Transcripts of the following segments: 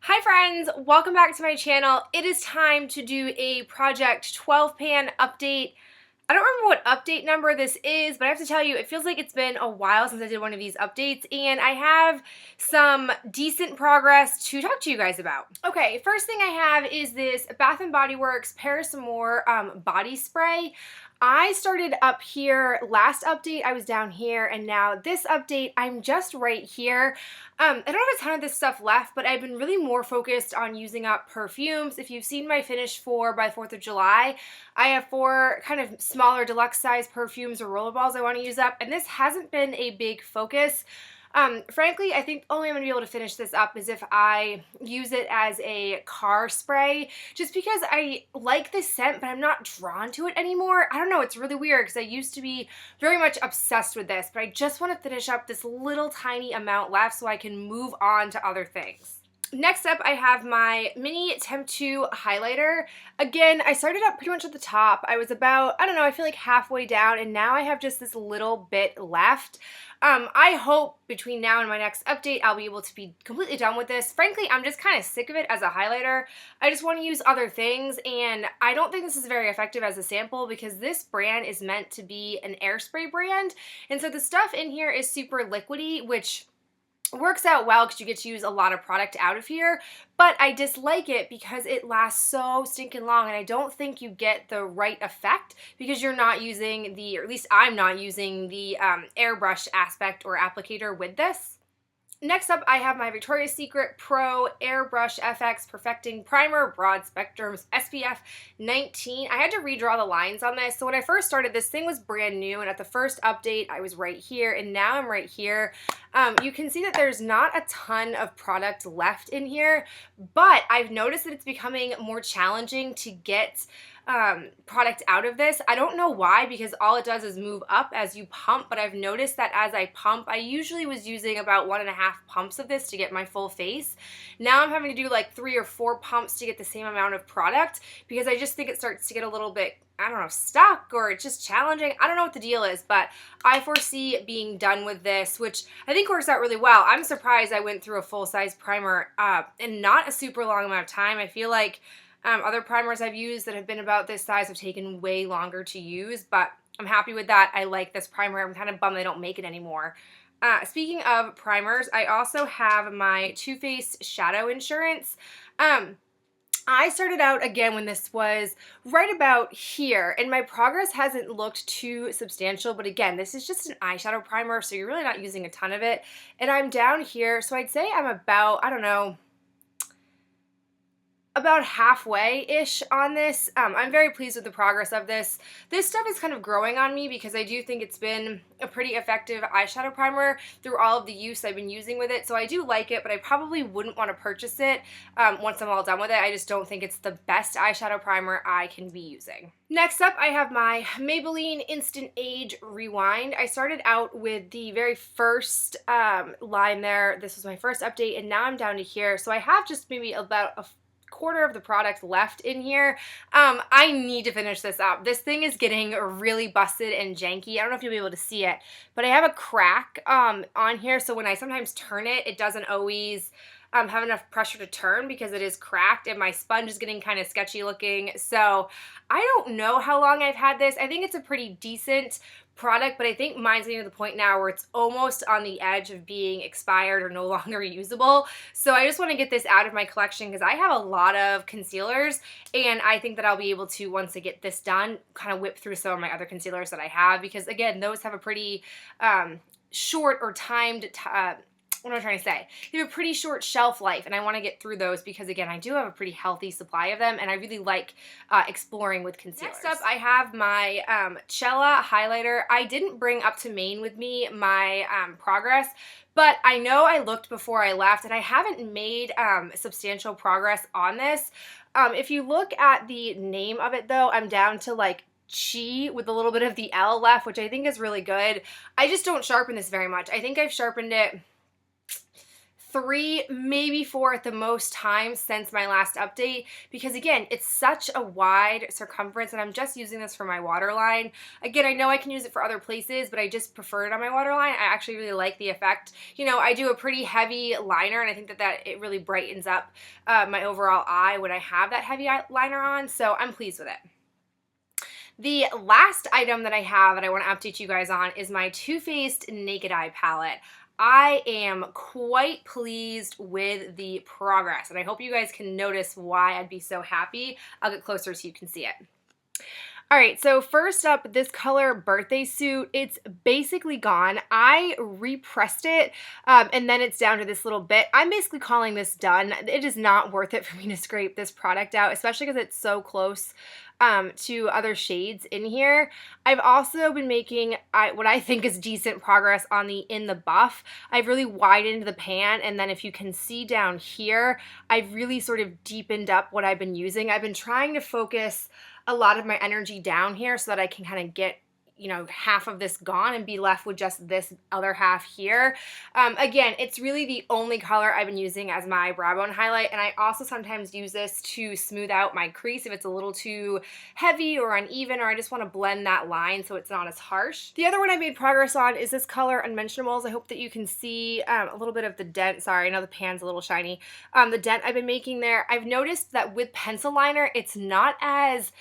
Hi friends, welcome back to my channel. It is time to do a Project 12 pan update. I don't remember what update number this is, but I have to tell you, it feels like it's been a while since I did one of these updates, and I have some decent progress to talk to you guys about. Okay, first thing I have is this Bath & Body Works Paris Amour body spray. I started up here last update, I was down here, and now this update, I'm just right here. I don't have a ton of this stuff left, but I've been really more focused on using up perfumes. If you've seen my finish for by 4th of July, I have 4 kind of smaller deluxe size perfumes or rollerballs I want to use up, and this hasn't been a big focus. Frankly, I think the only way I'm going to be able to finish this up is if I use it as a car spray, just because I like this scent, but I'm not drawn to it anymore. I don't know, it's really weird because I used to be very much obsessed with this, but I just want to finish up this little tiny amount left so I can move on to other things. Next up, I have my mini Temptu Highlighter. Again, I started up pretty much at the top. I was about, I don't know, I feel like halfway down, and now I have just this little bit left. I hope between now and my next update, I'll be able to be completely done with this. Frankly, I'm just kind of sick of it as a highlighter. I just want to use other things, and I don't think this is very effective as a sample because this brand is meant to be an air spray brand, and so the stuff in here is super liquidy, which works out well because you get to use a lot of product out of here, but I dislike it because it lasts so stinking long, and I don't think you get the right effect because you're not using the, or at least I'm not using the airbrush aspect or applicator with this. Next up, I have my Victoria's Secret Pro Airbrush FX Perfecting Primer, Broad Spectrums, SPF 19. I had to redraw the lines on this. So when I first started, this thing was brand new, and at the first update, I was right here, and now I'm right here. You can see that there's not a ton of product left in here, but I've noticed that it's becoming more challenging to get product out of this. I don't know why, because all it does is move up as you pump, but I've noticed that as I pump, I usually was using about 1.5 pumps of this to get my full face. Now I'm having to do like 3 or 4 pumps to get the same amount of product because I just think it starts to get a little bit, I don't know, stuck, or it's just challenging. I don't know what the deal is, but I foresee being done with this, which I think works out really well. I'm surprised I went through a full-size primer in not a super long amount of time. I feel like other primers I've used that have been about this size have taken way longer to use, but I'm happy with that. I like this primer. I'm kind of bummed they don't make it anymore. Speaking of primers, I also have my Too Faced Shadow Insurance. I started out again when this was right about here, and my progress hasn't looked too substantial, but again, this is just an eyeshadow primer, so you're really not using a ton of it. And I'm down here, so I'd say I'm about, I don't know, about halfway-ish on this. I'm very pleased with the progress of this. This stuff is kind of growing on me because I do think it's been a pretty effective eyeshadow primer through all of the use I've been using with it. So I do like it, but I probably wouldn't want to purchase it once I'm all done with it. I just don't think it's the best eyeshadow primer I can be using. Next up, I have my Maybelline Instant Age Rewind. I started out with the very first line there. This was my first update, and now I'm down to here. So I have just maybe about a quarter of the product left in here. I need to finish this up. This thing is getting really busted and janky. I don't know if you'll be able to see it, but I have a crack on here, so when I sometimes turn it, it doesn't always have enough pressure to turn because it is cracked, and my sponge is getting kind of sketchy looking. So I don't know how long I've had this. I think it's a pretty decent product, but I think mine's getting to the point now where it's almost on the edge of being expired or no longer usable. So I just want to get this out of my collection because I have a lot of concealers, and I think that I'll be able to, once I get this done, kind of whip through some of my other concealers that I have, because again, those have a pretty short or timed what am I trying to say? They have a pretty short shelf life, and I want to get through those because, again, I do have a pretty healthy supply of them, and I really like exploring with concealers. Next up, I have my Chella Highlighter. I didn't bring up to Maine with me my progress, but I know I looked before I left, and I haven't made substantial progress on this. If you look at the name of it, though, I'm down to like Chi with a little bit of the L left, which I think is really good. I just don't sharpen this very much. I think I've sharpened it 3, maybe 4 at the most times since my last update, because again, it's such a wide circumference and I'm just using this for my waterline. Again, I know I can use it for other places, but I just prefer it on my waterline. I actually really like the effect. You know, I do a pretty heavy liner and I think that it really brightens up my overall eye when I have that heavy liner on, so I'm pleased with it. The last item that I have that I want to update you guys on is my Too Faced Naked Eye palette. I am quite pleased with the progress, and I hope you guys can notice why I'd be so happy. I'll get closer so you can see it. All right, so first up, this color Birthday Suit, it's basically gone. I repressed it, and then it's down to this little bit. I'm basically calling this done. It is not worth it for me to scrape this product out, especially because it's so close to other shades in here. I've also been making what I think is decent progress on in the buff. I've really widened the pan, and then if you can see down here, I've really sort of deepened up what I've been using. I've been trying to focus a lot of my energy down here so that I can kind of get, you know, half of this gone and be left with just this other half here. Again, it's really the only color I've been using as my brow bone highlight, and I also sometimes use this to smooth out my crease if it's a little too heavy or uneven, or I just want to blend that line so it's not as harsh. The other one I made progress on is this color Unmentionables. I hope that you can see a little bit of the dent. Sorry, I know the pan's a little shiny. The dent I've been making there. I've noticed that with pencil liner, it's not as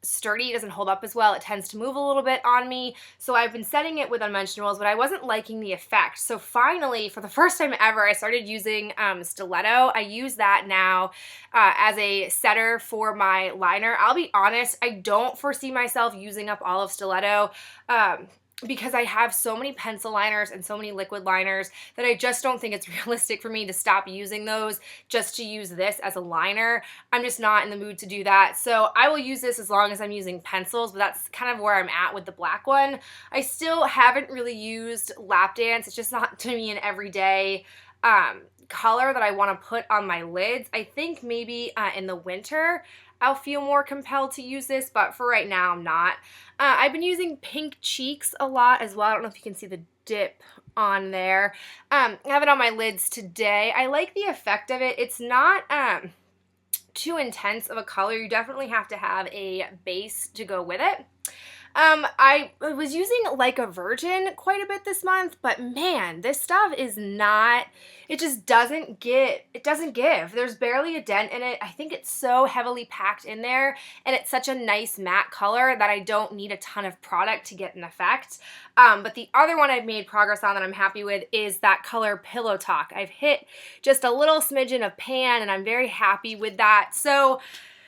sturdy. It doesn't hold up as well. It tends to move a little bit on me. So I've been setting it with Unmentionables, but I wasn't liking the effect. So finally, for the first time ever, I started using Stiletto. I use that now as a setter for my liner. I'll be honest, I don't foresee myself using up all of Stiletto. Because I have so many pencil liners and so many liquid liners that I just don't think it's realistic for me to stop using those just to use this as a liner. I'm just not in the mood to do that. So I will use this as long as I'm using pencils, but that's kind of where I'm at with the black one. I still haven't really used Lap Dance. It's just not to me an everyday color that I want to put on my lids. I think maybe in the winter I'll feel more compelled to use this, but for right now I'm not. I've been using Pink Cheeks a lot as well. I don't know if you can see the dip on there. I have it on my lids today. I like the effect of it. It's not too intense of a color. You definitely have to have a base to go with it. I was using Like a Virgin quite a bit this month, but man, this stuff is not, it just doesn't give. There's barely a dent in it. I think it's so heavily packed in there, and it's such a nice matte color that I don't need a ton of product to get an effect. But the other one I've made progress on that I'm happy with is that color Pillow Talk. I've hit just a little smidgen of pan, and I'm very happy with that. So,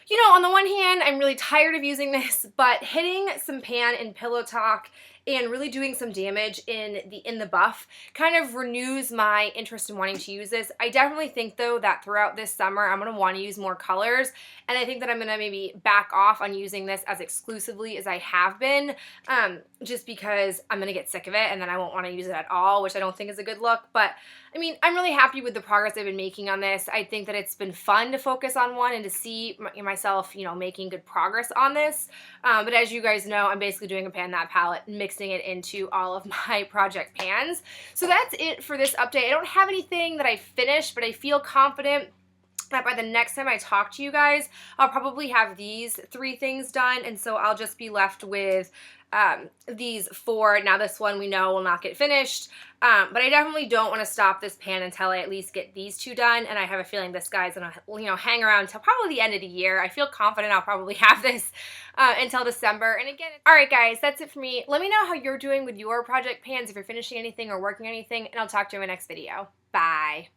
you know, on the one hand, I'm really tired of using this, but hitting some pan in Pillow Talk and really doing some damage in the buff kind of renews my interest in wanting to use this. I definitely think, though, that throughout this summer, I'm going to want to use more colors, and I think that I'm going to maybe back off on using this as exclusively as I have been, just because I'm going to get sick of it, and then I won't want to use it at all, which I don't think is a good look. But, I mean, I'm really happy with the progress I've been making on this. I think that it's been fun to focus on one and to see myself, you know, making good progress on this. But as you guys know, I'm basically doing a pan that palette, mixing it into all of my project pans. So that's it for this update. I don't have anything that I finished, but I feel confident that by the next time I talk to you guys, I'll probably have these 3 things done, and so I'll just be left with these 4. Now this one we know will not get finished, but I definitely don't want to stop this pan until I at least get these 2 done, and I have a feeling this guy's gonna, you know, hang around until probably the end of the year. I feel confident I'll probably have this until December. And again, alright guys, that's it for me. Let me know how you're doing with your project pans, if you're finishing anything or working on anything, and I'll talk to you in my next video. Bye!